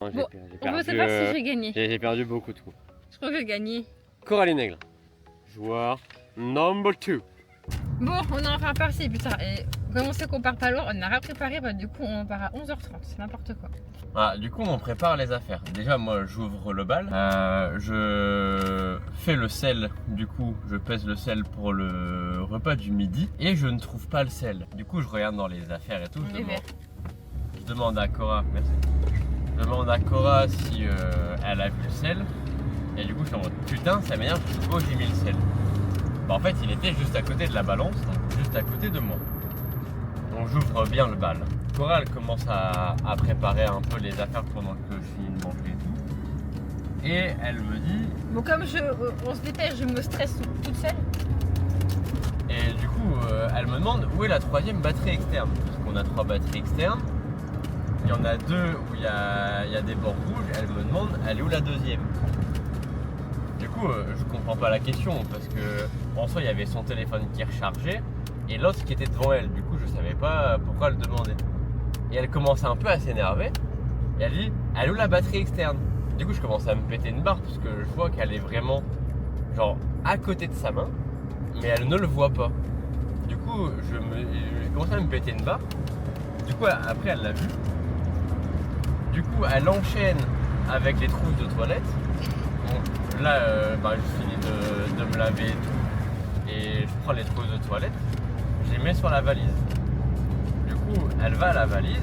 Bon, on veut savoir si j'ai gagné. J'ai perdu beaucoup de coups. Je crois que j'ai gagné. Coralie Nègre, joueur number 2. Bon, on est enfin parti, putain. Et comme on sait qu'on part pas loin, on n'a rien préparé, bah du coup on part à 11h30, c'est n'importe quoi. Ah, du coup on prépare les affaires. Déjà moi j'ouvre le bal, je fais le sel, du coup je pèse le sel pour le repas du midi et je ne trouve pas le sel. Du coup je regarde dans les affaires et tout, je demande à Cora, merci. Je demande à Cora si elle a vu le sel et du coup je suis en mode putain ça m'énerve, je sais pas où j'ai mis le sel. Bah, en fait il était juste à côté de la balance, donc juste à côté de moi. Donc j'ouvre bien le bal. Cora elle commence à préparer un peu les affaires pendant que je finis de manger et tout. Et elle me dit... Bon comme on se dépêche, je me stresse toute seule. Et du coup elle me demande où est la troisième batterie externe. Parce qu'on a 3 batteries externes. Il y en a 2 où il y a des bords rouges. Elle me demande elle est où la deuxième. Du coup je comprends pas la question parce que en soi il y avait son téléphone qui rechargeait. Et l'autre qui était devant elle, du coup je savais pas pourquoi elle demandait. Et elle commence un peu à s'énerver. Et elle dit, elle est où la batterie externe? Du coup je commence à me péter une barre parce que je vois qu'elle est vraiment genre à côté de sa main, mais elle ne le voit pas. Du coup je commence à me péter une barre. Du coup après elle l'a vu. Du coup elle enchaîne avec les trousses de toilette. Bon, là je finis de me laver et tout. Et je prends les trousses de toilette. Je les mets sur la valise. Du coup, elle va à la valise.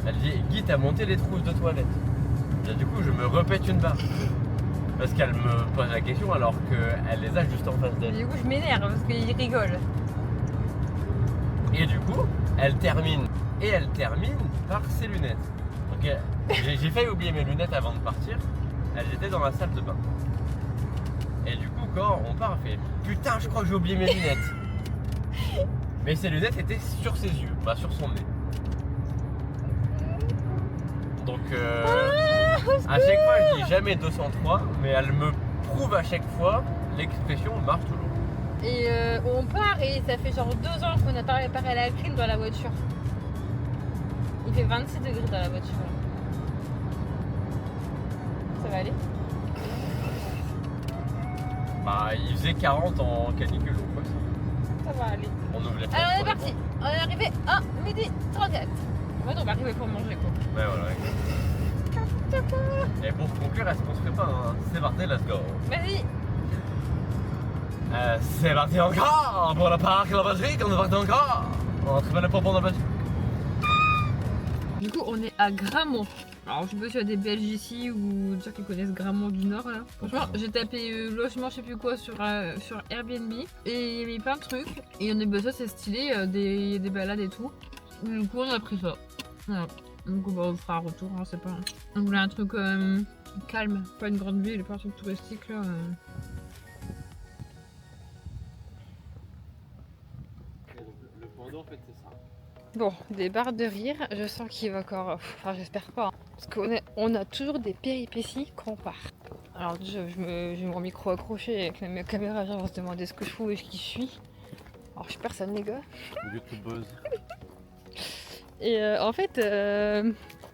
Elle dit Guy, t'as monté les trousses de toilette. Et du coup, je me repète une barre. Parce qu'elle me pose la question alors qu'elle les a juste en face d'elle. Du coup, je m'énerve parce qu'il rigole. Et du coup, elle termine. Et elle termine par ses lunettes. Donc, j'ai failli oublier mes lunettes avant de partir. Elles étaient dans la salle de bain. Et du coup, quand on part, on fait putain, je crois que j'ai oublié mes lunettes. Mais ses lunettes étaient sur ses yeux, pas sur son nez. Donc à chaque fois je dis jamais 203, mais elle me prouve à chaque fois l'expression marche toujours. Et on part et ça fait genre 2 ans qu'on n'a pas réparé la clim dans la voiture. Il fait 26 degrés dans la voiture. Ça va aller? Bah il faisait 40 en canicule donc quoi. Ça va aller. On ouvre les Alors on est parti, on est arrivé à 12h34. En fait on va arriver pour manger quoi. Ouais voilà. Et pour conclure, est-ce qu'on se fait pas un c'est parti, let's go. Vas-y. C'est parti encore pour le parc de la batterie, on est parti encore. On a trouvé le pompon de la batterie. Du coup on est à Grammont. Alors je sais pas s'il y a des Belges ici ou des gens qui connaissent Grammont du Nord là. Franchement j'ai tapé logement je sais plus quoi sur Airbnb et il y avait plein de trucs. Et on est bah ça c'est stylé, des balades et tout. Du coup on a pris ça. Voilà. Donc on fera un retour, hein, c'est pas. On voulait un truc calme, pas une grande ville, pas un truc touristique là. Le pendant en fait c'est ça. Bon, des barres de rire, je sens qu'il va encore. Enfin, j'espère pas. Hein, parce qu'on a toujours des péripéties quand on part. Alors, j'ai mon micro accroché avec ma caméra, on va se demander ce que je fous et qui je suis. Alors, je suis personne, les gars. YouTubeuse. Et en fait,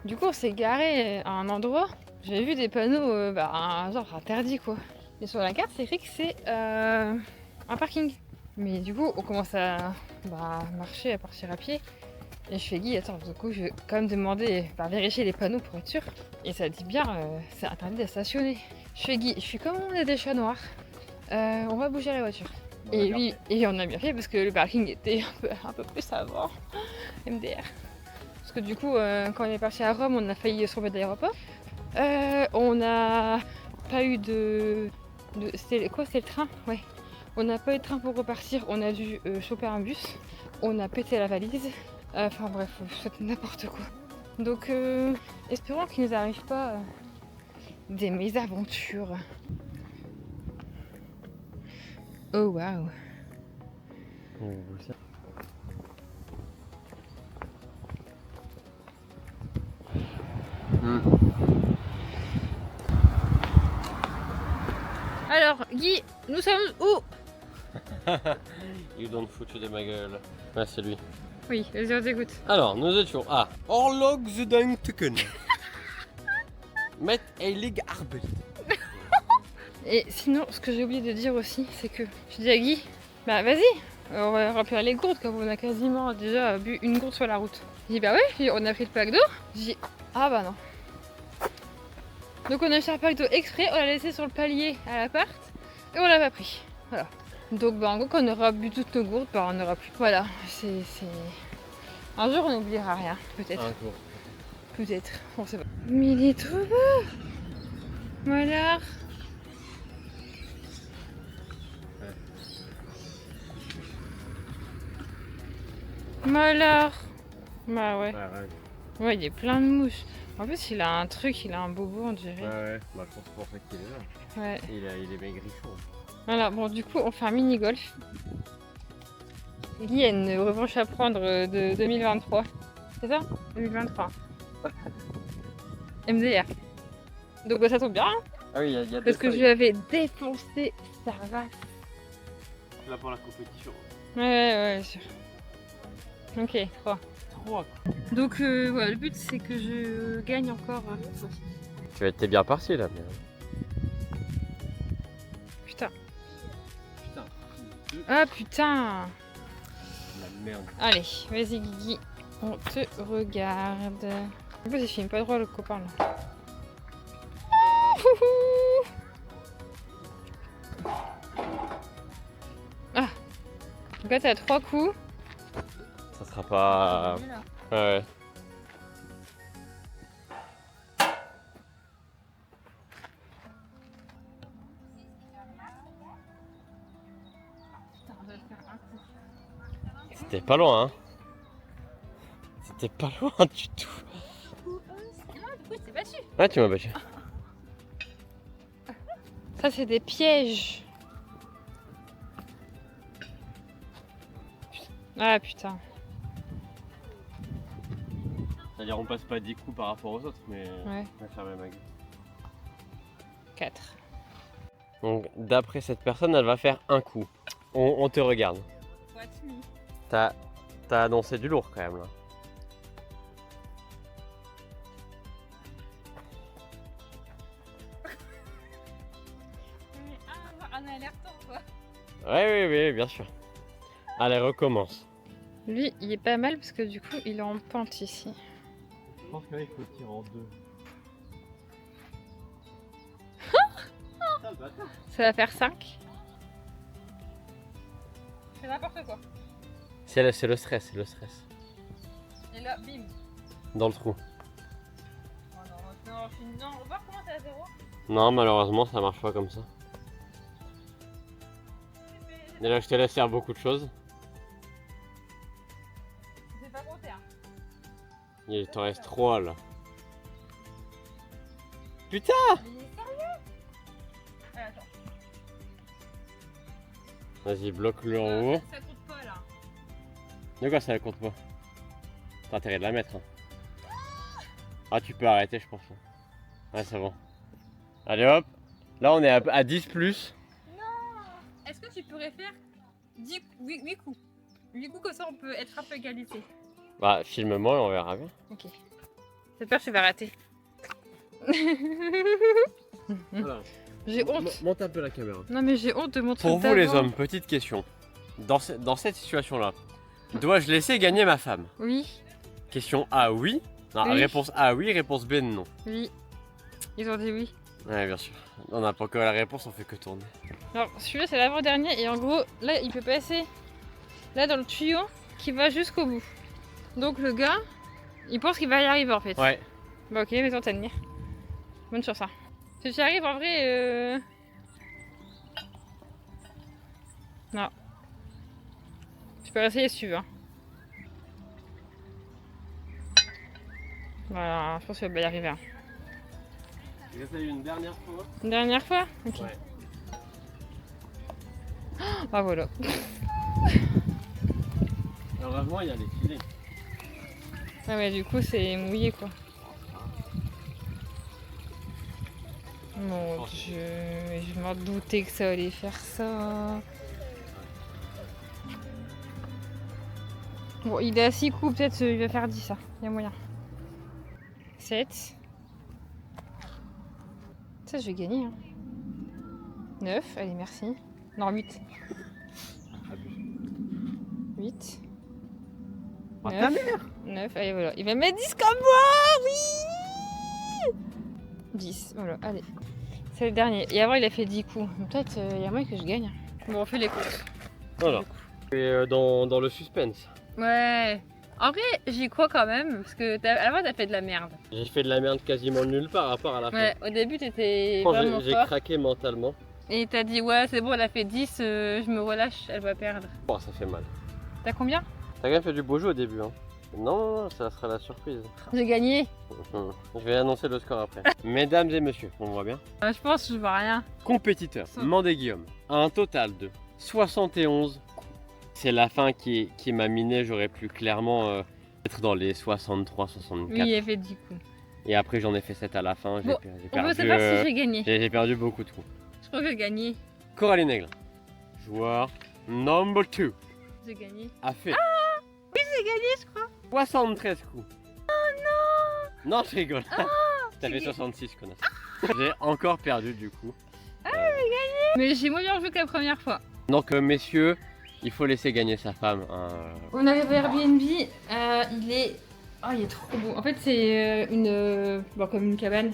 du coup, on s'est garé à un endroit. J'avais vu des panneaux, genre interdits quoi. Et sur la carte, c'est écrit que c'est un parking. Mais du coup, on commence à marcher, à partir à pied. Et je fais Guy, attends, du coup, je vais quand même demander, vérifier les panneaux pour être sûr. Et ça dit bien, c'est interdit de stationner. Je fais Guy, je suis comme on est des chats noirs, on va bouger la voiture. Bon, et oui, et on a bien fait parce que le parking était un peu plus avant, MDR. Parce que du coup, quand on est parti à Rome, on a failli se remettre d'aéroport. On n'a pas eu c'était quoi, c'était le train? Ouais. On n'a pas eu de train pour repartir, on a dû choper un bus. On a pété la valise. Enfin bref, c'est n'importe quoi. Donc espérons qu'il ne nous arrive pas des mésaventures. Oh waouh. Alors Guy, nous sommes où? You don't foutre de ma gueule. Ouais, c'est lui. Oui, vas-y, on t'écoute. Alors, nous étions à Orlog-Zuidenteken. Met Eilig Arbeit. Et sinon, ce que j'ai oublié de dire aussi, c'est que je dis à Guy, bah vas-y, on va remplir les gourdes comme on a quasiment déjà bu une gourde sur la route. Il dit bah ouais, on a pris le pack d'eau. Je dis ah bah non. Donc on a acheté un pack d'eau exprès, on l'a laissé sur le palier à l'appart et on l'a pas pris. Voilà. Donc bah en gros quand on aura bu toutes nos gourdes, bah on n'aura plus. Voilà, c'est... Un jour on n'oubliera rien, peut-être. Un jour. Peut-être, on sait pas. Mais il est trop beau. Voilà. Voilà. Bah ouais. Ouais, il est plein de mouches. En plus, il a un truc, il a un bobo, on dirait. Ouais, bah je pense pour ça qu'il est là. Ouais. Il est maigrichon. Voilà, bon, du coup, on fait un mini-golf. Il y a une revanche à prendre de 2023. C'est ça 2023. MDR. Donc bah, ça tombe bien. Hein, Ah oui, il y a parce que je lui avais défoncé sa race. Là pour la compétition. Ouais, sûr. Ok, 3. 3. Donc voilà, le but c'est que je gagne encore. T'es bien parti là. Mais... Putain. Putain. Ah putain. La merde. Allez, vas-y Guigui, on te regarde. En plus il filme pas droit le copain là. Ah. Donc là t'as 3 coups. Ça sera pas... Ouais. C'était pas loin, hein. C'était pas loin du tout. Non, du coup, je t'ai battu. Ouais, tu m'as battu. Ça, c'est des pièges. Ah putain. C'est-à-dire, on passe pas 10 coups par rapport aux autres, mais Ouais. on va faire la mag. 4. Donc, d'après cette personne, elle va faire un coup. On te regarde. T'as annoncé du lourd quand même là. Un aller-retour quoi. Oui, bien sûr. Allez, recommence. Lui, il est pas mal parce que du coup, il est en pente ici. Je pense que là, il faut tirer en deux. Ça va faire 5. C'est n'importe quoi. C'est le stress, c'est le stress. Et là, bim. Dans le trou. Oh non, on va voir comment t'es à 0. Non, malheureusement, ça marche pas comme ça. Et là, je te laisse faire beaucoup de choses. J'ai pas compté, hein. Il t'en reste 3 là. Putain! Mais il est sérieux? Attends. Vas-y, bloque-le en haut. Ça compte pas là. De quoi ça compte pas? T'as intérêt de la mettre. Hein. Ah, tu peux arrêter, je pense. Ouais, c'est bon. Allez hop. Là, on est à 10 plus. Est-ce que tu pourrais faire 8 coups? 8 coups comme ça on peut être un peu égalité. Bah, filme-moi et on verra bien. Ok. J'ai peur que tu vas rater. Voilà. J'ai honte. Monte un peu la caméra. Non mais j'ai honte de montrer Pour le vous les tableau. hommes, petite question. Dans cette situation-là, dois-je laisser gagner ma femme? Oui, Question A, oui. Non, Oui. réponse A, oui. Réponse B, non. oui. Ils ont dit oui. Ouais, bien sûr. On n'a pas encore la réponse, on fait que tourner. Alors celui-là c'est l'avant-dernier et en gros là il peut passer là dans le tuyau qui va jusqu'au bout. Donc le gars il pense qu'il va y arriver en fait. Ouais. Bah ok, mets-toi à tenir. Bonne chance. Hein. Si tu y arrives en vrai... Non. Tu peux essayer si tu veux. Hein. Voilà, je pense qu'il va y arriver. Hein. J'essaye une dernière fois. Une dernière fois? Ok. Ouais. Ah voilà. Heureusement, il y a les filets. Ah ouais, du coup c'est mouillé quoi. Mon dieu, je m'en doutais que ça allait faire ça. Bon, il est à 6 coups, peut-être il va faire 10 ça. Il y a moyen. 7. Ça, je vais gagner. Hein. 9, allez, merci. Non, 8. 8. 9, allez, voilà. Il va mettre 10 comme moi, oui 10, voilà, allez. C'est le dernier. Et avant, il a fait 10 coups. Peut-être, il y a moyen que je gagne. Bon, on fait les courses. Voilà. Et dans le suspense. Ouais. En vrai, j'y crois quand même, parce que à la fin, t'as fait de la merde. J'ai fait de la merde quasiment nulle part, à part à la fin. Ouais, au début, t'étais vraiment J'ai fort. craqué mentalement. Et t'as dit, ouais, c'est bon, elle a fait 10, je me relâche, elle va perdre. Oh, ça fait mal. T'as combien? T'as quand même fait du beau jeu au début, hein. Non, ça sera la surprise. J'ai gagné. Je vais annoncer le score après. Mesdames et messieurs, on voit bien. Je pense que je vois rien. Compétiteur, Mandé Guillaume, a un total de 71 coups. C'est la fin qui m'a miné, j'aurais pu clairement être dans les 63, 64. Oui, il a fait 10 coups. Et après j'en ai fait 7 à la fin, Bon, j'ai on veut perdu, savoir si j'ai gagné. j'ai perdu beaucoup de coups. Je crois que j'ai gagné. Coralie Aiglin, joueur number 2, J'ai gagné. a fait Oui, j'ai gagné, je crois. 73 coups. Oh non. Non, je rigole. T'as fait 66, connasse. J'ai encore perdu du coup. Mais j'ai moins bien joué que la première fois. Donc messieurs, il faut laisser gagner sa femme. On arrive à Airbnb, il est trop beau. En fait, c'est comme une cabane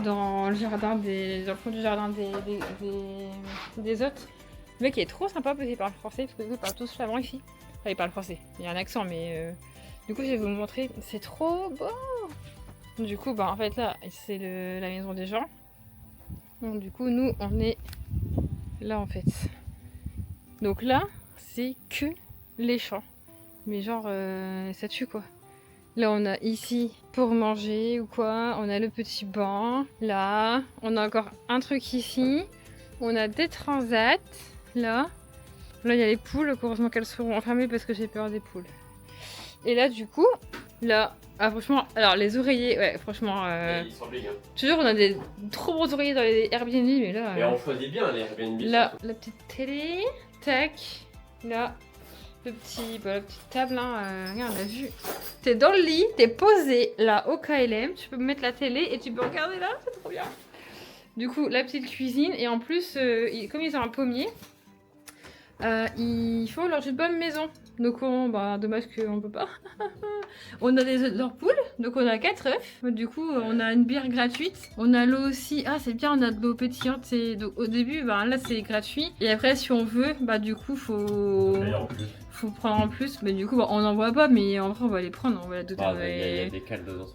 dans le jardin dans le fond du jardin des hôtes. Le mec il est trop sympa parce qu'il parle français, parce qu'ils parlent tous flamand ici. Enfin, il parle français, il y a un accent, mais du coup, je vais vous montrer. C'est trop beau. Du coup, en fait, là, c'est la maison des gens. Donc, du coup, nous, on est là, en fait. Donc là, c'est que les champs. Mais genre, ça tue quoi. Là, on a ici pour manger ou quoi. On a le petit banc. Là, on a encore un truc ici. On a des transats. Là, il y a les poules. Heureusement qu'elles seront enfermées parce que j'ai peur des poules. Et là, du coup, là, franchement, alors les oreillers, ouais, franchement. Ils sont big, hein. Toujours, on a des trop bons oreillers dans les Airbnb, mais là. Et on choisit bien les Airbnb. Là, surtout. la petite télé, tac, là, la petite table, hein, regarde, on a vu. T'es dans le lit, t'es posé là au KLM, tu peux mettre la télé et tu peux regarder là, c'est trop bien. Du coup, la petite cuisine, et en plus, comme ils ont un pommier, il faut leur une bonne maison. Donc, dommage qu'on peut pas. On a leurs poules, donc on a 4 œufs. Du coup, on a une bière gratuite. On a l'eau aussi. Ah, c'est bien, on a de l'eau pétillante. Donc, au début, là, c'est gratuit. Et après, si on veut, du coup, faut prendre en plus. Mais du coup, on n'en voit pas, mais en vrai, on va les prendre. On va la doter. Il y a des cales dedans.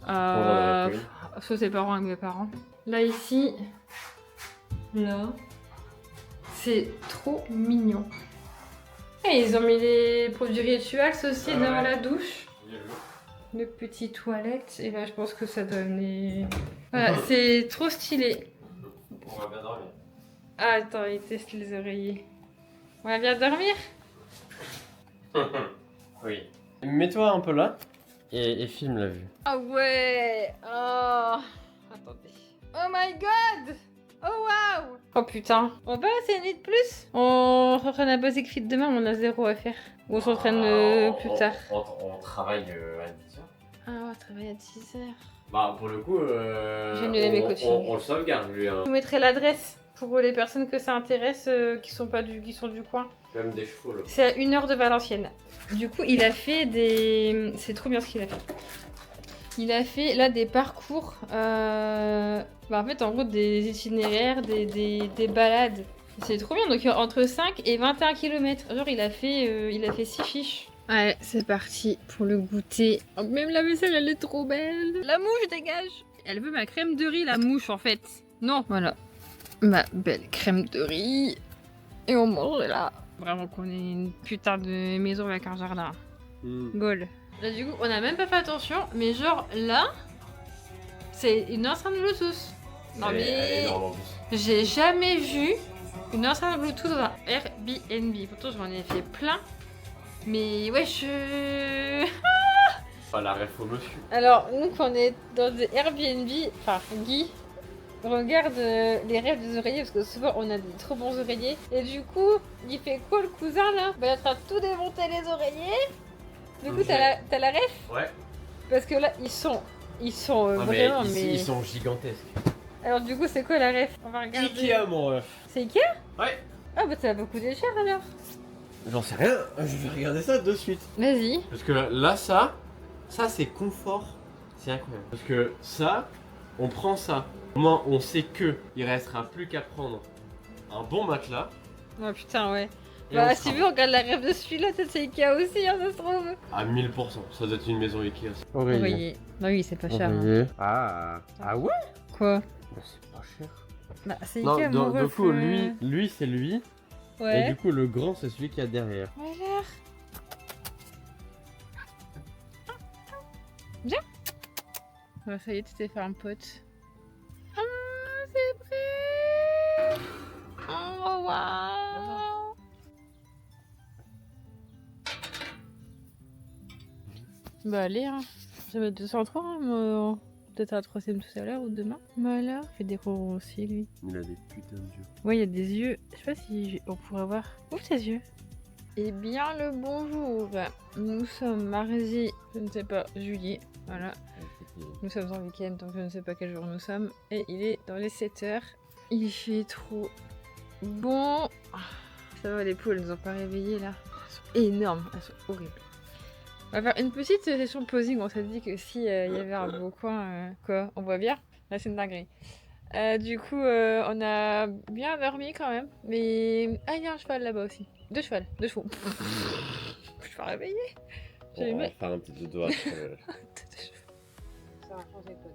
Soit ses parents et mes parents. Là, ici. Là. C'est trop mignon. Et ils ont mis les produits rituels aussi dans la douche. Les petites toilettes. Et là, je pense que ça donne les... Voilà, c'est trop stylé. On va bien dormir. Ah, attends, il teste les oreillers. On va bien dormir? Oui. Mets-toi un peu là et filme la vue. Ah ouais. Oh. Attendez. Oh my god. Oh waouh. Oh putain. On va passer une nuit de plus? On s'entraîne à Basic Fit demain, on a 0 à faire. Ou on s'entraîne plus tard. On travaille à 10h. Ah, on travaille à 10h. Pour le coup, on le sauvegarde lui. Hein. Je vous mettrai l'adresse pour les personnes que ça intéresse qui sont du coin. Même des chevaux là. C'est à 1 heure de Valenciennes. Du coup, il a fait des... C'est trop bien ce qu'il a fait. Il a fait là des parcours, en fait en gros des itinéraires, des balades. C'est trop bien, donc entre 5 et 21 km. Genre il a fait 6 fiches. Ouais, c'est parti pour le goûter. Oh, même la vaisselle elle est trop belle. La mouche dégage. Elle veut ma crème de riz, la mouche en fait. Non, voilà. Ma belle crème de riz. Et on mange là. Vraiment qu'on ait une putain de maison avec un jardin. Goal. Là du coup on a même pas fait attention, mais genre là c'est une enceinte Bluetooth. Non mais j'ai jamais vu une enceinte Bluetooth dans un Airbnb. Pourtant j'en ai fait plein. Mais ouais Pas la ref au monsieur. Alors nous quand on est dans des Airbnb, enfin Guy regarde les rêves des oreillers parce que souvent on a des trop bons oreillers. Et du coup il fait quoi le cousin là? Il est en train de tout démonter les oreillers. Du coup, t'as la ref? Ouais. Parce que là, ils sont vraiment, ici, ils sont gigantesques. Alors du coup, c'est quoi la ref? On va regarder. Ikea, mon ref. C'est Ikea? Ouais. Ah bah ça va beaucoup coûter cher alors. J'en sais rien, je vais regarder ça de suite. Vas-y. Parce que là, ça c'est confort. C'est incroyable. Parce que ça, on prend ça. Au moins, on sait que il restera plus qu'à prendre un bon matelas. Oh putain, ouais. Et Bah on si sera- tu veux, on regarde la rêve de celui-là, peut-être c'est Ikea aussi, hein, ça se trouve. À 1000%, ça doit être une maison Ikea. Oreiller. Bah oui, c'est pas cher. Hein. Oreiller. Ah ouais. Quoi? Bah, c'est pas cher. Bah c'est Non, Ikea, mon du ref, coup, lui c'est lui. Et Ouais. du coup, le grand, c'est celui qu'il y a derrière. Voilà. Viens. Bah ça y est, tu t'es fait un pote. Ah, c'est prêt. Oh, waouh. Bah allez, hein. Je vais mettre 203, hein, mais peut-être un troisième tout à l'heure ou demain. Voilà, il fait des ronds aussi, lui. Il a des putains de yeux. Ouais, il y a des yeux. Je sais pas si on pourrait voir. Ouvre tes yeux. Eh bien, le bonjour. Nous sommes mardi, je ne sais pas, juillet. Voilà. Nous sommes en week-end, donc je ne sais pas quel jour nous sommes. Et il est dans les 7h. Il fait trop bon. Ah, ça va, les poules, elles nous ont pas réveillées là. Elles sont énormes, elles sont horribles. On va faire une petite session de posing. On s'est dit que si il y avait un beau coin, quoi, on voit bien. Là, c'est une dinguerie. Du coup, on a bien dormi quand même. Mais. Ah, il y a un cheval là-bas aussi. Deux chevaux. Je suis pas réveillée. J'ai On va aimé. faire un petit dodo après. Ça va changer quoi.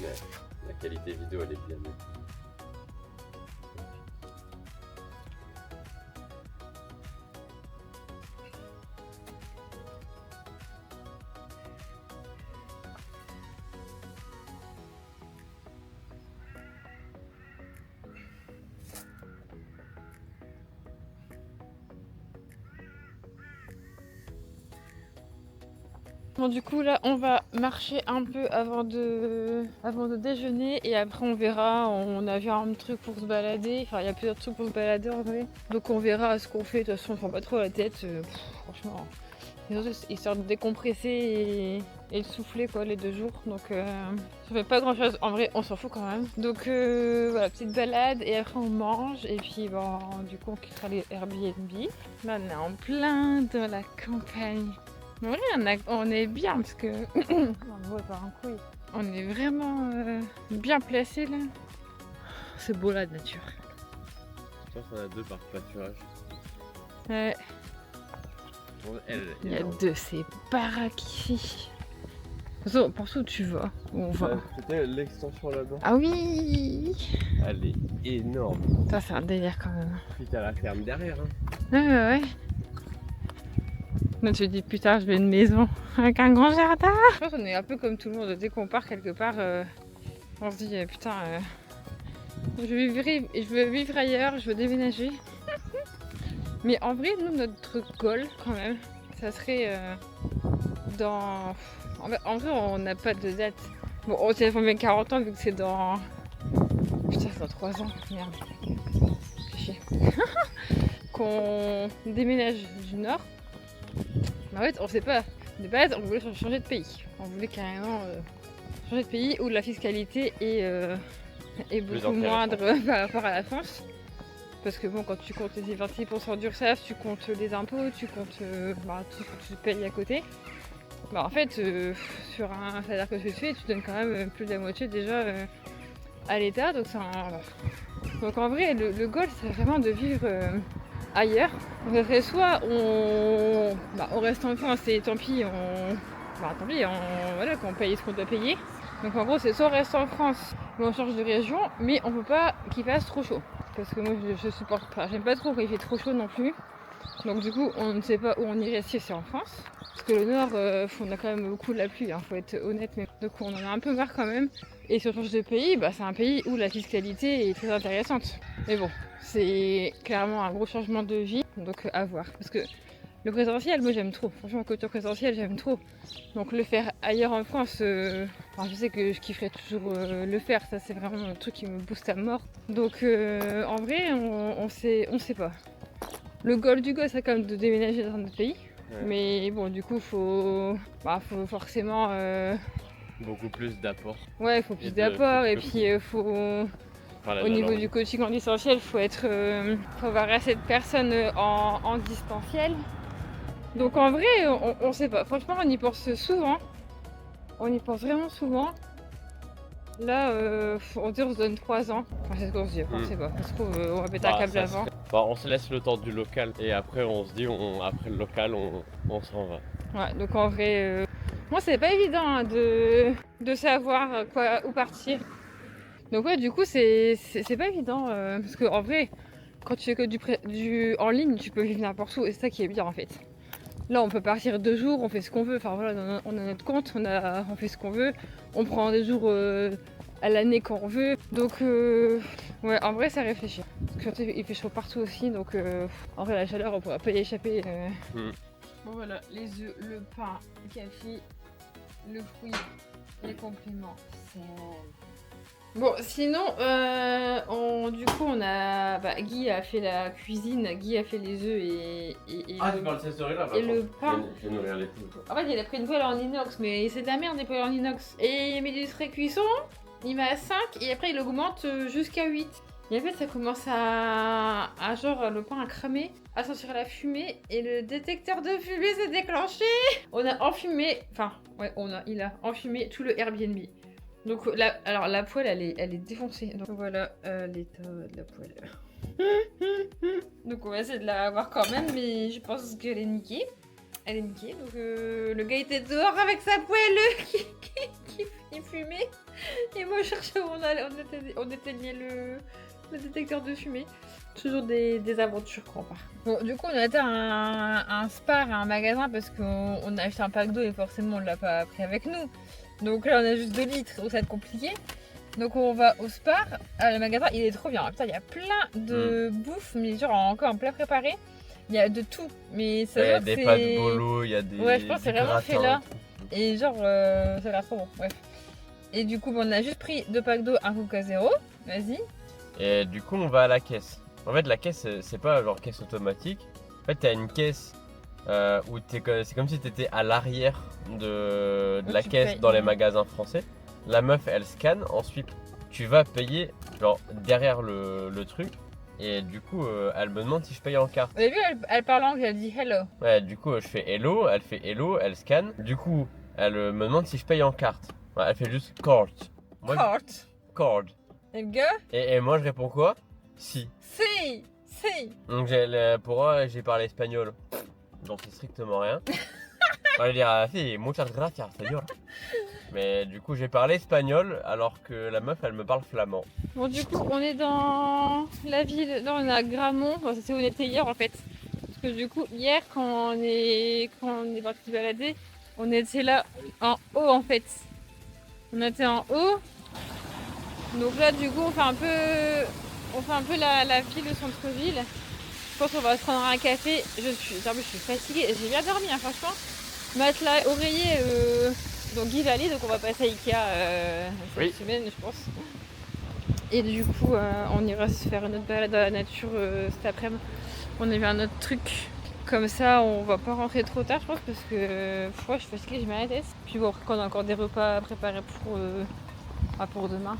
Ouais, la qualité vidéo elle est bien mieux. Bon, du coup là on va marcher un peu avant de déjeuner et après on verra. On a vu un truc pour se balader, enfin il y a plusieurs trucs pour se balader en vrai, donc on verra ce qu'on fait. De toute façon on prend pas trop la tête, franchement histoire de décompresser et de souffler quoi les 2 jours, donc ça fait pas grand chose en vrai, on s'en fout quand même. Donc voilà, petite balade et après on mange et puis bon du coup on quittera les Airbnb. Là on est en plein dans la campagne. En vrai, on est bien parce que on voit par un couille. On est vraiment bien placé là. C'est beau la nature. Je pense qu'on a 2 par pâturage. Ouais, Elle, il y a 2 ces baraques ici. De toute façon, partout où tu vas, où on va. C'était l'extension là-bas. Ah oui. Elle est énorme. Ça c'est un délire quand même. Puis t'as la ferme derrière. Hein. Ouais. Là, tu te dis putain, je veux une maison avec un grand jardin. Je pense qu'on est un peu comme tout le monde. Dès qu'on part quelque part, on se dit putain, je veux vivre ailleurs, je veux déménager. Mais en vrai, nous, notre goal quand même, ça serait dans. En vrai, on n'a pas de date. Bon, on s'est fait 40 ans vu que c'est dans. Putain, c'est dans 3 ans. Merde. Fais chier. Qu'on déménage du nord. Mais en fait, on sait pas. De base, on voulait changer de pays. On voulait carrément changer de pays où la fiscalité est beaucoup moindre par rapport à la France. Parce que bon, quand tu comptes les 26% d'URSSAF, tu comptes les impôts, tu comptes tout ce que tu payes à côté. Bah en fait, sur un salaire que tu fais, tu donnes quand même plus de la moitié déjà à l'État. Donc en vrai, le goal, c'est vraiment de vivre ailleurs. Donc ça serait soit on reste en France et tant pis, voilà, qu'on paye ce qu'on doit payer. Donc en gros, c'est soit on reste en France ou on change de région, mais on peut pas qu'il fasse trop chaud. parce que moi je supporte pas, j'aime pas trop quand il fait trop chaud non plus. Donc du coup on ne sait pas où on irait si c'est en France. Parce que le nord, on a quand même beaucoup de la pluie, hein, faut être honnête, mais donc on en a un peu marre quand même. Et si on change de pays, c'est un pays où la fiscalité est très intéressante. Mais bon, c'est clairement un gros changement de vie, donc à voir. Parce que le présentiel, moi j'aime trop. Franchement, la culture présentielle, j'aime trop. Donc le faire ailleurs en France, je sais que je kifferais toujours le faire. Ça, c'est vraiment un truc qui me booste à mort. Donc en vrai, on sait pas. Le goal du goal, c'est quand même de déménager dans un autre pays. Ouais. Mais bon, du coup, faut forcément... beaucoup plus d'apports. Ouais, il faut plus d'apports. Et puis, au niveau du coaching en distanciel, faut avoir assez de personnes en distanciel. Donc en vrai, on sait pas. Franchement, on y pense souvent. On y pense vraiment souvent. Là, on dit on se donne 3 ans. Enfin, c'est ce qu'on se dit, on sait pas. Ça se trouve, on va péter un câble avant. On se laisse le temps du local et après on se dit, après le local, on s'en va. Ouais, donc en vrai, moi c'est pas évident hein, de savoir où partir. Donc ouais, du coup, c'est pas évident parce qu'en vrai, quand tu fais que du en ligne, tu peux vivre n'importe où et c'est ça qui est bien en fait. Là, on peut partir 2 jours, on fait ce qu'on veut. Enfin voilà, on a notre compte, on fait ce qu'on veut. On prend des jours à l'année quand on veut. Donc ouais, en vrai, ça réfléchit. Parce qu'il fait chaud partout aussi, donc en vrai, la chaleur, on pourra pas y échapper. Bon voilà, les œufs, le pain, le café, le fruit, les compléments. Bon, sinon, du coup, on a. Guy a fait la cuisine, Guy a fait les œufs et tu parles de cette story-là, et le pain. Je vais nourrir les poules, quoi. En fait, il a pris une poêle en inox, mais c'est de la merde des poêles en inox. Et il met du trait cuisson, il met à 5 et après il augmente jusqu'à 8. Et en fait, ça commence à genre le pain a cramé, à sentir la fumée et le détecteur de fumée s'est déclenché. On a enfumé, il a enfumé tout le Airbnb. Donc la poêle elle est défoncée. Donc voilà l'état de la poêle. Donc on va essayer de la voir quand même, mais je pense qu'elle est niquée. Elle est niquée. Donc le gars était dehors avec sa poêle qui fumait. Et moi je cherchais où on éteignait le détecteur de fumée. Toujours des aventures qu'on part. Bon, du coup on a été à un Spar, à un magasin parce qu'on a acheté un pack d'eau et forcément on l'a pas pris avec nous. Donc là on a juste 2 litres, donc ça va être compliqué. Donc on va au Spar, le magasin il est trop bien. Putain, il y a plein de bouffe, mais genre encore un plat préparé. Il y a de tout, mais ça il y a des pâtes bolo, il y a des. Ouais, je pense que c'est vraiment fait là. Et genre ça a l'air trop bon, bref. Et du coup on a juste pris 2 packs d'eau, un Coca Zéro, vas-y. Et du coup on va à la caisse. En fait la caisse c'est pas genre caisse automatique. En fait t'as une caisse où c'est comme si t'étais à l'arrière de la caisse dans les magasins français. La meuf elle scanne, ensuite tu vas payer genre derrière le truc. Et du coup elle me demande si je paye en carte. Au début elle parle anglais, elle dit hello. Ouais, du coup je fais hello, elle fait hello, elle scanne. Du coup elle me demande si je paye en carte. Ouais, elle fait juste card. Card. Et moi je réponds quoi? Si. Donc pour eux j'ai parlé espagnol. J'en sais strictement rien. On va dire si, muchas gracias, señor. Mais du coup j'ai parlé espagnol alors que la meuf elle me parle flamand. Bon du coup on est dans la ville, là on est à Gramont, c'est où on était hier en fait. Parce que du coup hier quand on est parti se balader, on était là en haut en fait. On était en haut. Donc là du coup on fait un peu la ville, le centre-ville. Je pense qu'on va se prendre un café. Je suis fatiguée, j'ai bien dormi hein, franchement. Matelas, oreiller, donc Guy Vallée, donc on va passer à Ikea cette semaine je pense. Et du coup on ira se faire une autre balade dans la nature cet après-midi. On a vu un autre truc. Comme ça on va pas rentrer trop tard je pense parce que je suis fatiguée, j'ai mal à la tête. Puis bon après on a encore des repas à préparer pour demain.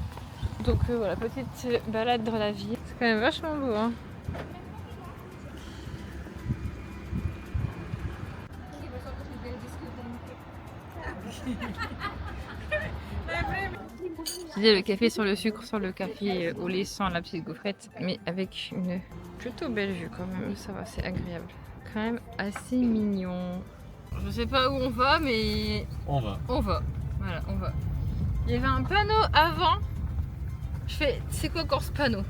Donc voilà, petite balade dans la ville. C'est quand même vachement beau hein. Je disais le café sur le sucre, sur le café au lait sans la petite gaufrette, mais avec une plutôt belle vue quand même, ça va, c'est agréable. Quand même assez mignon. Je sais pas où on va, mais... On va. Voilà, on va. Il y avait un panneau avant. Je fais, c'est quoi encore ce panneau?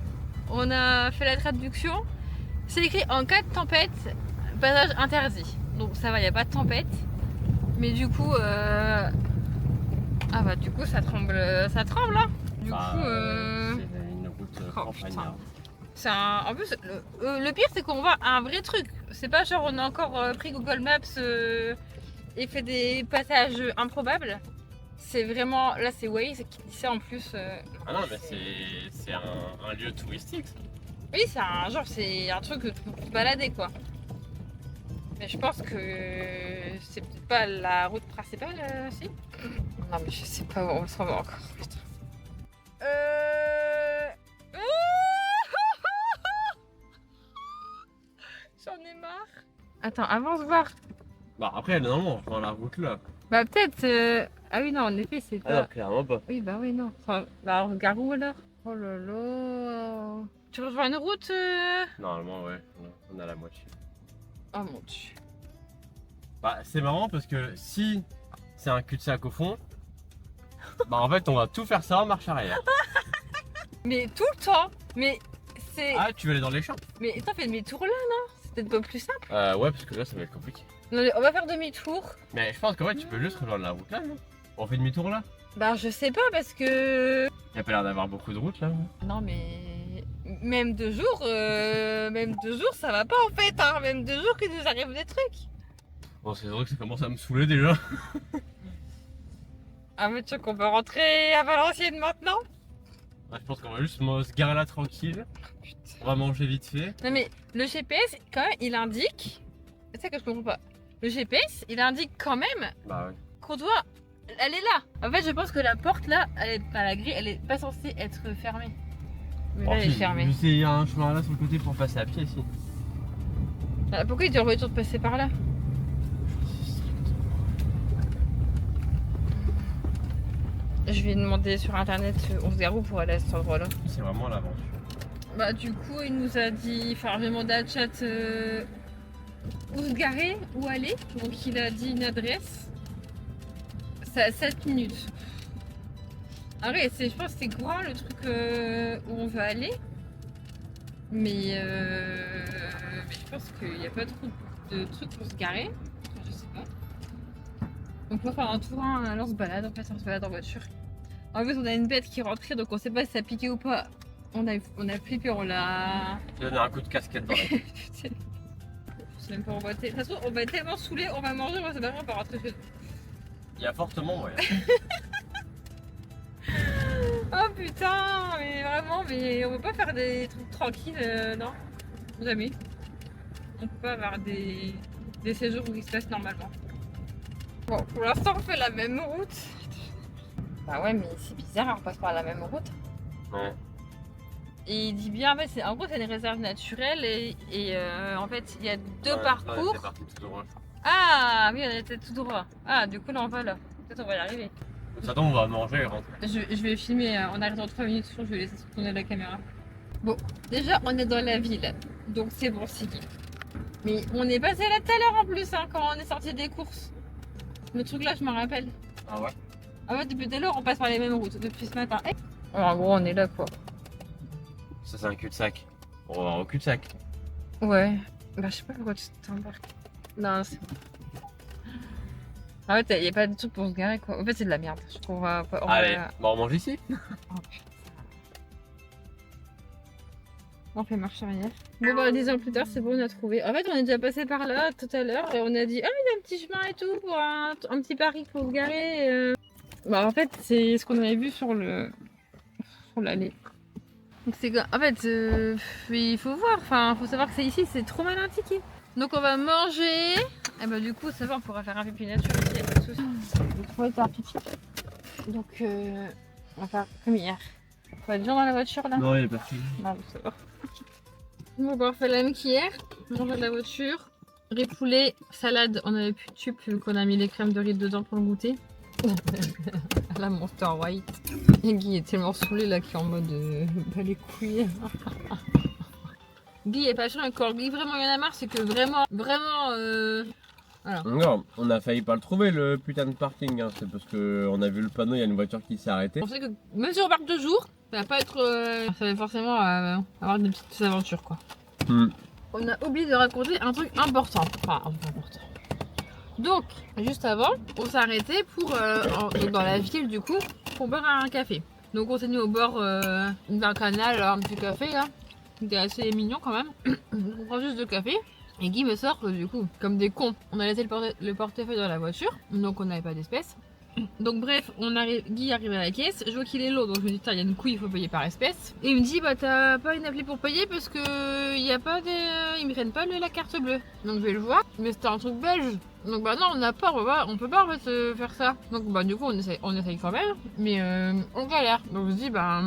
on a fait la traduction. C'est écrit en cas de tempête, passage interdit. Donc ça va, il n'y a pas de tempête. Mais du coup, ah bah du coup ça tremble hein. Du coup, c'est une route oh, campagnarde. En plus, le pire c'est qu'on voit un vrai truc. C'est pas genre on a encore pris Google Maps et fait des passages improbables. C'est vraiment, là c'est Waze qui dit ça en plus. Ah non, mais c'est un lieu touristique. Oui, c'est un truc pour se balader quoi. Mais je pense que c'est peut-être pas la route principale, si. Non mais je sais pas où on se revoit encore. Putain. J'en ai marre. Attends, avance voir. Bah après, normalement, on prend la route là. Bah peut-être. Ah oui non, en effet c'est Ah pas. non, clairement pas. Oui bah oui non. Enfin, bah regarde où alors. Oh là là. Tu rejoins une route Normalement, ouais, on a la moitié. Oh mon dieu. Bah, c'est marrant parce que si c'est un cul-de-sac au fond, bah en fait, on va tout faire ça en marche arrière. Mais tout le temps. Mais c'est. Ah, tu veux aller dans les champs? Mais t'as fait demi-tour là non? C'est peut-être pas plus simple. Ouais, parce que là, ça va être compliqué. Non, on va faire demi-tour. Mais je pense qu'en fait, tu peux juste rejoindre la route là, non? On fait demi-tour là? Bah je sais pas parce que. Il y a pas l'air d'avoir beaucoup de routes là. Non mais même 2 jours, ça va pas en fait, hein. Même 2 jours qu'il nous arrive des trucs. Bon, c'est vrai que ça commence à me saouler déjà. Ah mais tu veux qu'on peut rentrer à Valenciennes maintenant? Ouais, je pense qu'on va juste se garer là tranquille. Putain. On va manger vite fait. Non mais le GPS quand même il indique. C'est ça que je comprends pas. Le GPS il indique quand même Bah ouais. qu'on doit. Elle est là. En fait je pense que la porte là, la grille, elle est pas censée être fermée. Mais là elle est fermée. Il y a un chemin là sur le côté pour passer à pied ici. Ah, pourquoi il dit en voiture de passer par là? Je vais demander sur internet on se gare où pour aller à cet endroit là. C'est vraiment l'aventure. Bah du coup il nous a dit, enfin j'ai demandé à chat où se garer, où aller. Donc il a dit une adresse. C'est à 7 minutes. Ah ouais, je pense que c'est grand le truc où on veut aller. Mais je pense qu'il n'y a pas trop de trucs pour se garer. Enfin, je sais pas. Donc on va faire un tour, hein, alors on se balade, on se balade en voiture. En plus on a une bête qui est rentrée donc on sait pas si ça a piqué ou pas. On a flippé, on l'a. Je vais donner un coup de casquette dans la tête. Je sais même pas où on va. De toute façon on va être tellement saoulés, on va manger, on va se balader, on va rentrer chez nous. Il y a fortement moyen. Oh putain, mais vraiment, mais on peut pas faire des trucs tranquilles, non? Jamais. On peut pas avoir des séjours où il se passe normalement. Bon, pour l'instant on fait la même route. Bah ouais, mais c'est bizarre, on passe par la même route. Ouais. Et il dit bien, en fait, en gros c'est une réserve naturelle et en fait il y a deux parcours. C'est parti tout droit. Ah oui, on était tout droit. Ah, du coup là on va là. Peut-être on va y arriver. Ça tombe, on va manger et rentrer. Je vais filmer, on arrive dans 3 minutes, je vais laisser tourner la caméra. Bon, déjà on est dans la ville, donc c'est bon, c'est dit. Mais on est passé là tout à l'heure en plus, hein, quand on est sorti des courses. Le truc là, je m'en rappelle. Ah ouais? En fait, depuis tout à l'heure, on passe par les mêmes routes, depuis ce matin. En gros, on est là quoi. Ça, c'est un cul-de-sac. On va au cul-de-sac. Ouais. Bah, je sais pas pourquoi tu t'embarques. Non, c'est bon. En fait, il n'y a pas de truc pour se garer quoi. En fait, c'est de la merde. Je trouve qu'on va. Allez, bon, on mange ici. Oh putain. On fait marche arrière. Bon bah 10 ans plus tard c'est bon, on a trouvé. En fait on est déjà passé par là tout à l'heure et on a dit ah il y a un petit chemin et tout pour un petit parking pour se garer. Bah en fait c'est ce qu'on avait vu sur l'allée. Donc c'est en fait il faut voir, enfin faut savoir que c'est ici, c'est trop mal indiqué. Donc on va manger. Et bah du coup ça va, on pourra faire un pipi nature aussi, y a pas de soucis. J'ai trop été un pipi. Donc on va faire comme hier. Faut être bien dans la voiture là. Non, il est parti. Non, ça va. Bon, bah, on fait la même qu'hier. Manger de la voiture. Riz poulet, salade. On avait plus de tube vu qu'on a mis les crèmes de riz dedans pour le goûter. La Monster White. Et Guy est tellement saoulé là qu'il est en mode bah les couilles. Guy est pas chiant encore. Guy vraiment il y en a marre, c'est que vraiment voilà. Non, on a failli pas le trouver le putain de parking. Hein. C'est parce qu'on a vu le panneau, il y a une voiture qui s'est arrêtée. On sait que même si on part 2 jours, Ça va pas être. Ça va forcément avoir des petites aventures quoi. On a oublié de raconter un truc important. Enfin, un truc important. Donc, juste avant, on s'est arrêté pour, dans la ville du coup, pour boire un café. Donc on s'est mis au bord d'un canal, un petit café là. C'était assez mignon quand même. Donc on prend juste de café. Et Guy me sort du coup, comme des cons. On a laissé le portefeuille dans la voiture, donc on n'avait pas d'espèces. Donc bref, Guy arrive à la caisse, je vois qu'il est lourd, donc je me dis, il y a une couille, il faut payer par espèce. Et il me dit, bah t'as pas une appli pour payer parce que y a pas ils me prennent pas la carte bleue. Donc je vais le voir, mais c'était un truc belge. Donc bah non, on n'a pas, on peut pas en fait faire ça. Donc bah du coup on essaye quand même, mais on galère. Donc je dis, bah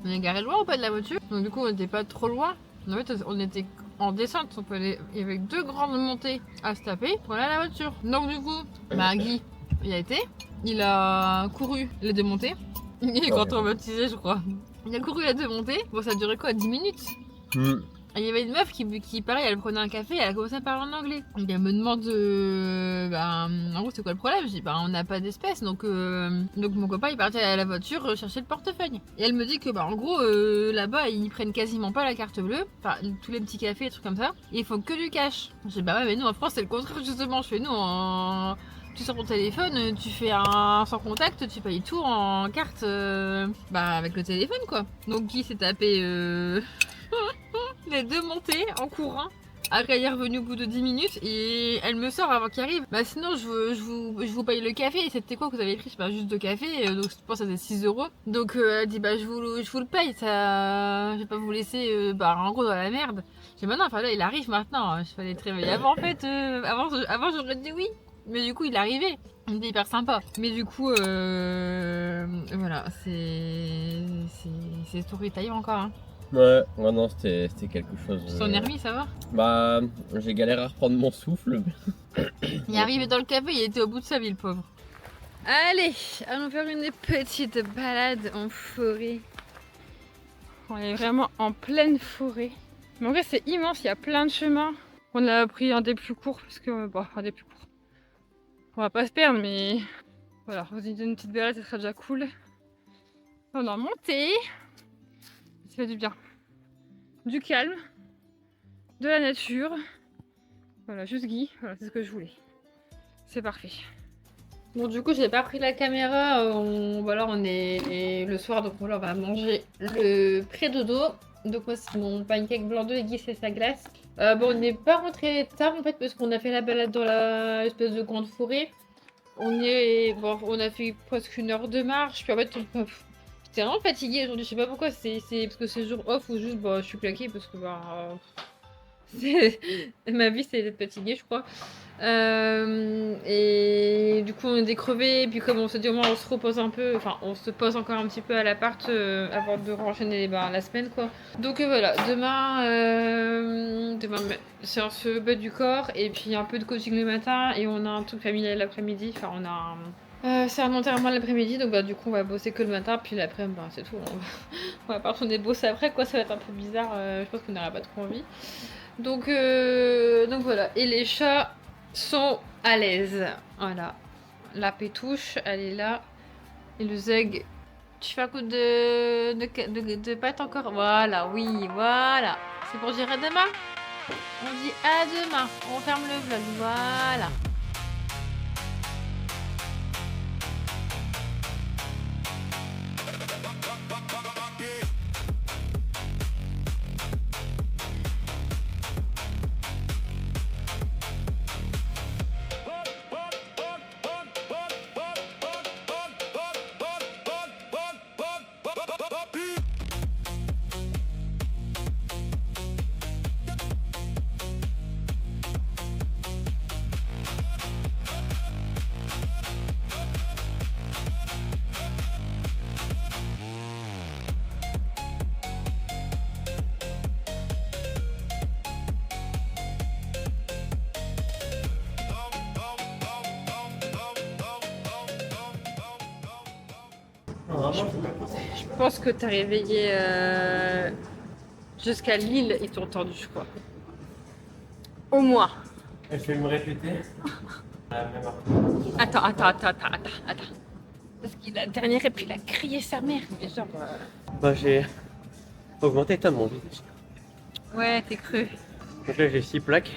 on est garé loin ou pas de la voiture. Donc du coup on n'était pas trop loin. En fait on était en descente, il y avait 2 grandes montées à se taper pour aller à la voiture. Donc du coup, bah Guy, il a été, il a couru les 2 montées. Il est quand traumatisé je crois. Il a couru les 2 montées. Bon ça a duré quoi, 10 minutes. Et il y avait une meuf qui pareil, elle prenait un café, elle a commencé à parler en anglais. Donc elle me demande, en gros c'est quoi le problème. Je dis on n'a pas d'espèces, donc mon copain il partait à la voiture chercher le portefeuille. Et elle me dit que en gros là-bas ils prennent quasiment pas la carte bleue, enfin tous les petits cafés et trucs comme ça. Et il faut que du cash. Je dis ouais mais nous en France c'est le contraire justement. Je fais nous tu sors ton téléphone, tu fais un sans contact, tu payes tout en carte avec le téléphone quoi. Donc qui s'est tapé les 2 montées en courant. Après, elle est revenue au bout de 10 minutes et elle me sort avant qu'il arrive. Bah sinon, je vous paye le café. Et c'était quoi que vous avez pris? Juste 2 cafés. Donc je pense que c'était 6 euros. Donc elle dit je vous le paye. Ça, je vais pas vous laisser en gros dans la merde. J'ai dit non, enfin là il arrive maintenant. Je fallait te réveiller avant en fait. Avant j'aurais dit oui. Mais du coup il est arrivé. Il était hyper sympa. Mais du coup voilà, c'est story time encore hein. Ouais, non, c'était quelque chose. Tu t'en es remis, ça va? Bah, j'ai galéré à reprendre mon souffle. Il est arrivé dans le café, il était au bout de sa vie, le pauvre. Allez, allons faire une petite balade en forêt. On est vraiment en pleine forêt. Mais en vrai, c'est immense, il y a plein de chemins. On a pris un des plus courts, parce que, un des plus courts. On va pas se perdre, mais voilà, on se dit une petite balade, ça serait déjà cool. On a monté. Ça fait du bien. Du calme, de la nature. Voilà, juste Guy, voilà, c'est ce que je voulais. C'est parfait. Bon, du coup, j'ai pas pris la caméra. On est le soir, donc on va manger le pré-dodo. Donc, moi, c'est mon pancake blanc d'œuf et Guy, c'est sa glace. On n'est pas rentré tard en fait, parce qu'on a fait la balade dans la espèce de grande forêt. On a fait presque 1 heure de marche. Puis en fait, j'étais vraiment fatiguée aujourd'hui, je sais pas pourquoi, c'est parce que c'est jour off ou juste je suis claquée parce que ma vie c'est d'être fatiguée je crois. Et du coup on est décrevé, et puis comme on se dit au moins on se repose un peu, enfin on se pose encore un petit peu à l'appart avant de renchaîner la semaine quoi. Donc voilà, demain séance bas du corps et puis un peu de coaching le matin et on a un truc familial l'après-midi, enfin on a c'est un enterrement l'après-midi, donc du coup on va bosser que le matin, puis l'après-midi c'est tout, on va pas retourner bosser après quoi, ça va être un peu bizarre, je pense qu'on n'aura pas trop envie. Donc voilà, et les chats sont à l'aise, voilà. La pétouche, elle est là, et le zeg, tu fais un coup de patte encore, voilà, oui, voilà. C'est pour dire à demain. On dit à demain, on ferme le vlog, voilà. Je pense que t'as réveillé jusqu'à Lille, ils t'ont entendu, je crois. Au moins. Elle fait me répéter. Attends. Parce que la dernière, et puis il a crié sa mère. Mais genre. Bah, j'ai augmenté le temps de mon visage. Ouais, t'es cru. Donc là, j'ai 6 plaques.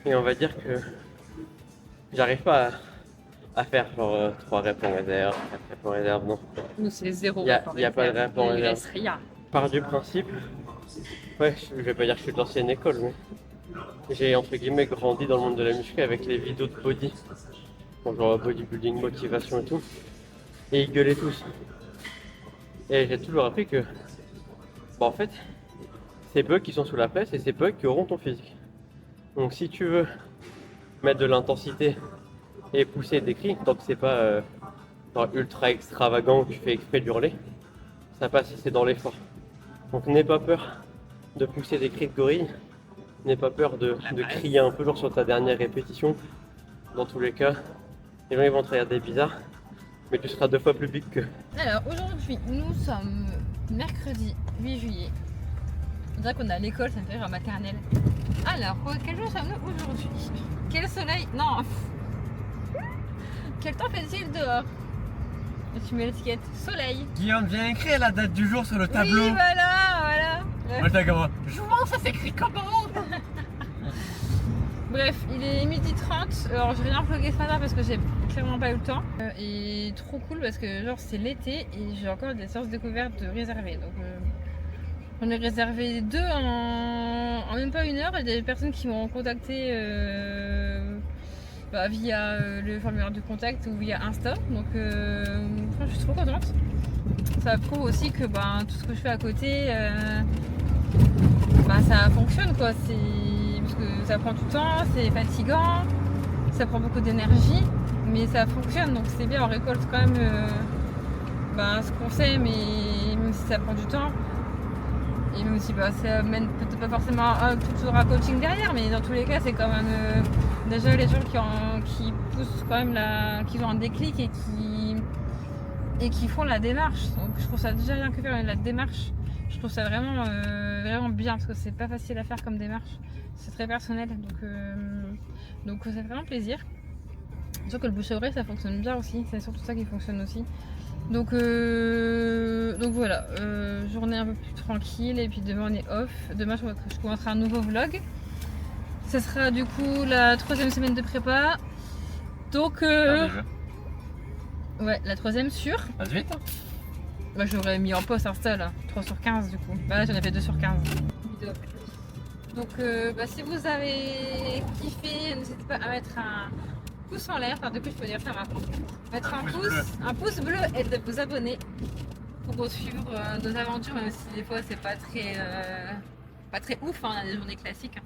Et on va dire que j'arrive pas à faire genre 3 reps en réserve, 4 reps en réserve, non. Nous, c'est zéro. Y a pas de rep en Il réserve. reste rien. Par du principe, ouais, je vais pas dire que je suis de l'ancienne école, mais j'ai entre guillemets grandi dans le monde de la muscu avec les vidéos de body. Bon, genre bodybuilding, motivation et tout. Et ils gueulaient tous. Et j'ai toujours appris que, bah en fait, c'est peu qui sont sous la presse et c'est peu qui auront ton physique. Donc si tu veux mettre de l'intensité et pousser des cris, tant que c'est pas genre ultra extravagant où tu fais exprès d'hurler, ça passe si c'est dans l'effort. Donc n'aie pas peur de pousser des cris de gorille, n'aie pas peur de crier un peu genre sur ta dernière répétition. Dans tous les cas, les gens ils vont te regarder bizarre, mais tu seras 2 fois plus big qu'eux. Alors aujourd'hui, nous sommes mercredi 8 juillet. On dirait qu'on est à l'école, ça me fait rire, en maternelle. Alors, quel jour sommes-nous aujourd'hui? Quel soleil? Non. Quel temps fait-il dehors? Et tu mets l'étiquette soleil. Guillaume, viens écrire la date du jour sur le tableau. Oui, voilà. Moi je comment? Comment ça s'écrit comment? Bref, il est 12h30. Alors, j'ai rien vlogué ce matin parce que j'ai clairement pas eu le temps. Et trop cool parce que, genre, c'est l'été et j'ai encore des séances découvertes réservées. Donc, j'en ai réservé 2 en même pas 1 heure. Il y a des personnes qui m'ont contacté via le formulaire de contact ou via Insta. Donc, je suis trop contente. Ça prouve aussi que tout ce que je fais à côté, ça fonctionne quoi. Parce que ça prend du temps, c'est fatigant, ça prend beaucoup d'énergie, mais ça fonctionne. Donc c'est bien, on récolte quand même ce qu'on sait, mais même si ça prend du temps. Et même si ça mène peut-être pas forcément toujours un coaching derrière, mais dans tous les cas, c'est quand même déjà les gens qui poussent quand même qui ont un déclic et qui font la démarche. Donc je trouve ça déjà rien que faire la démarche. Je trouve ça vraiment, vraiment bien parce que c'est pas facile à faire comme démarche. C'est très personnel, donc ça fait vraiment plaisir. Sauf que le bouche à oreille ça fonctionne bien aussi, c'est surtout ça qui fonctionne aussi. Donc voilà, journée un peu plus tranquille et puis demain on est off. Demain je commencerai un nouveau vlog. Ce sera du coup la 3e semaine de prépa. Donc ouais, la 3e sur. Passe vite. Moi j'aurais mis en post Insta là, 3 sur 15 du coup. Là j'en ai fait 2 sur 15. Donc si vous avez kiffé, n'hésitez pas à mettre un pouce en l'air, depuis je peux dire ça maintenant. Mettre un pouce bleu et de vous abonner pour suivre nos aventures, même si des fois c'est pas très ouf, on a des journées classiques.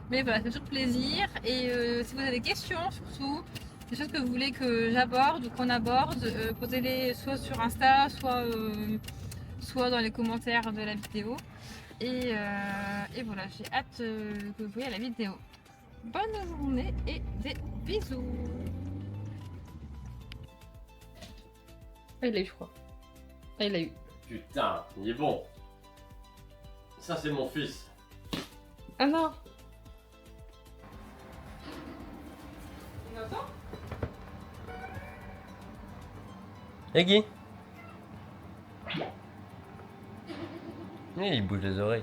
Mais voilà, c'est toujours plaisir. Et si vous avez des questions surtout, des choses que vous voulez que j'aborde ou qu'on aborde, posez-les soit sur Insta, soit dans les commentaires de la vidéo. Et voilà, j'ai hâte que vous voyez la vidéo. Bonne journée et des bisous. Ah, il l'a eu, je crois. Ah, il l'a eu. Putain, il est bon. Ça, c'est mon fils. Ah non. Il m'entend? Et Guy? Il bouge les oreilles.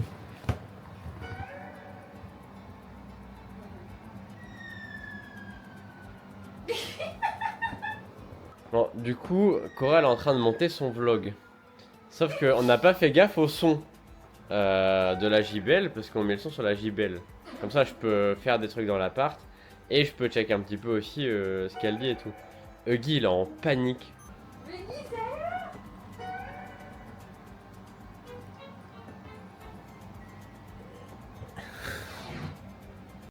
Bon, du coup, Cora elle est en train de monter son vlog. Sauf qu'on n'a pas fait gaffe au son de la JBL parce qu'on met le son sur la JBL. Comme ça, je peux faire des trucs dans l'appart et je peux checker un petit peu aussi ce qu'elle dit et tout. Guy, il est en panique. Mais Guy, c'est